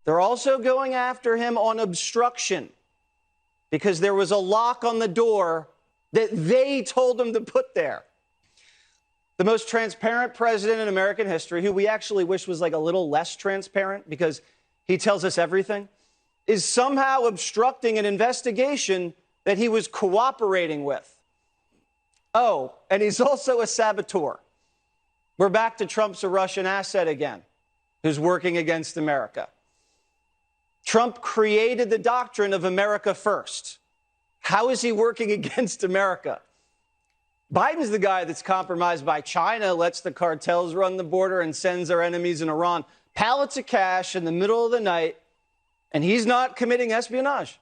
They're also going after him on obstruction because there was a lock on the door that they told him to put there. The most transparent president in American history, who we actually wish was like a little less transparent because he tells us everything, is somehow obstructing an investigation that he was cooperating with. Oh, and he's also a saboteur. We're back to Trump's a Russian asset again, who's working against America. Trump created the doctrine of America first. How is he working against America? Biden's the guy that's compromised by China, lets the cartels run the border, and sends their enemies in Iran pallets of cash in the middle of the night, and he's not committing espionage.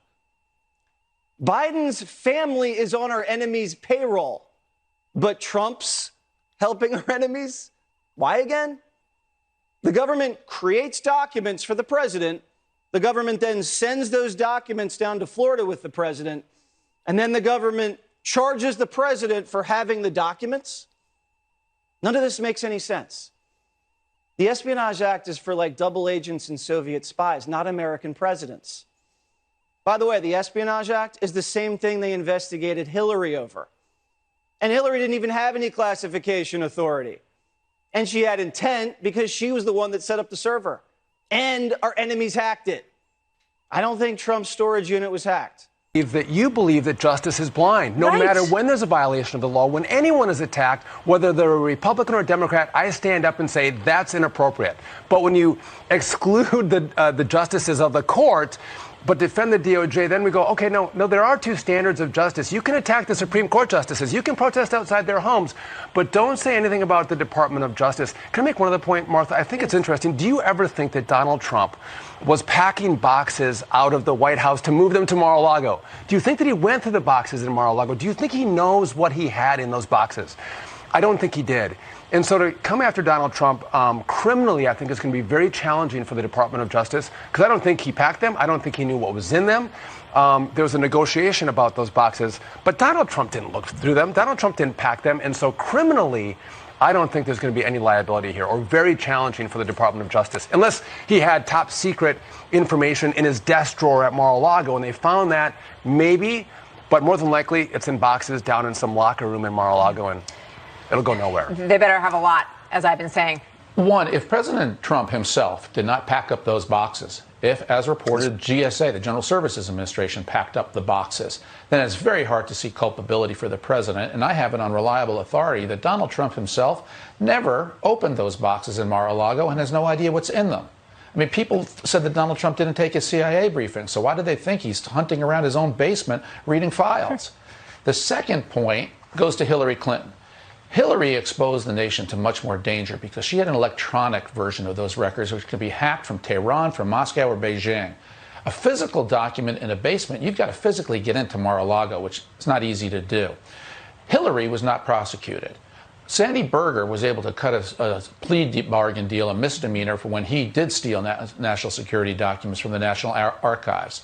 Biden's family is on our enemies' payroll, but Trump's helping our enemies? Why again? The government creates documents for the president. The government then sends those documents down to Florida with the president, and then the government charges the president for having the documents. None of this makes any sense. The Espionage Act is for like double agents and Soviet spies, not American presidents. By the way, the Espionage Act is the same thing they investigated Hillary over. And Hillary didn't even have any classification authority. And she had intent because she was the one that set up the server. And our enemies hacked it. I don't think Trump's storage unit was hacked. That you believe that justice is blind. No matter when there's a violation of the law, when anyone is attacked, whether they're a Republican or a Democrat, I stand up and say that's inappropriate. But when you exclude the justices of the court, but defend the DOJ, then we go, okay, no, there are two standards of justice. You can attack the Supreme Court justices. You can protest outside their homes, but don't say anything about the Department of Justice. Can I make one other point, Martha? I think it's interesting. Do you ever think that Donald Trump was packing boxes out of the White House to move them to Mar-a-Lago? Do you think that he went through the boxes in Mar-a-Lago? Do you think he knows what he had in those boxes? I don't think he did. And so to come after Donald Trump criminally, I think is going to be very challenging for the Department of Justice, because I don't think he packed them. I don't think he knew what was in them. There was a negotiation about those boxes, but Donald Trump didn't look through them. Donald Trump didn't pack them. And so criminally, I don't think there's going to be any liability here, or very challenging for the Department of Justice, unless he had top secret information in his desk drawer at Mar-a-Lago and they found that, maybe, but more than likely it's in boxes down in some locker room in Mar-a-Lago, and it'll go nowhere. They better have a lot, as I've been saying. One, if President Trump himself did not pack up those boxes, if, as reported, GSA, the General Services Administration, packed up the boxes, then it's very hard to see culpability for the president. And I have it on reliable authority that Donald Trump himself never opened those boxes in Mar-a-Lago and has no idea what's in them. I mean, people said that Donald Trump didn't take his CIA briefing, so why do they think he's hunting around his own basement reading files? The second point goes to Hillary Clinton. Hillary exposed the nation to much more danger because she had an electronic version of those records which could be hacked from Tehran, from Moscow, or Beijing. A physical document in a basement, you've got to physically get into Mar-a-Lago, which is not easy to do. Hillary was not prosecuted. Sandy Berger was able to cut a plea bargain deal, a misdemeanor, for when he did steal national security documents from the National Archives.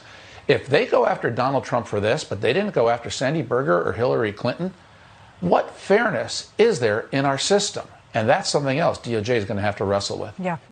If they go after Donald Trump for this, but they didn't go after Sandy Berger or Hillary Clinton, what fairness is there in our system? And that's something else DOJ is going to have to wrestle with. Yeah.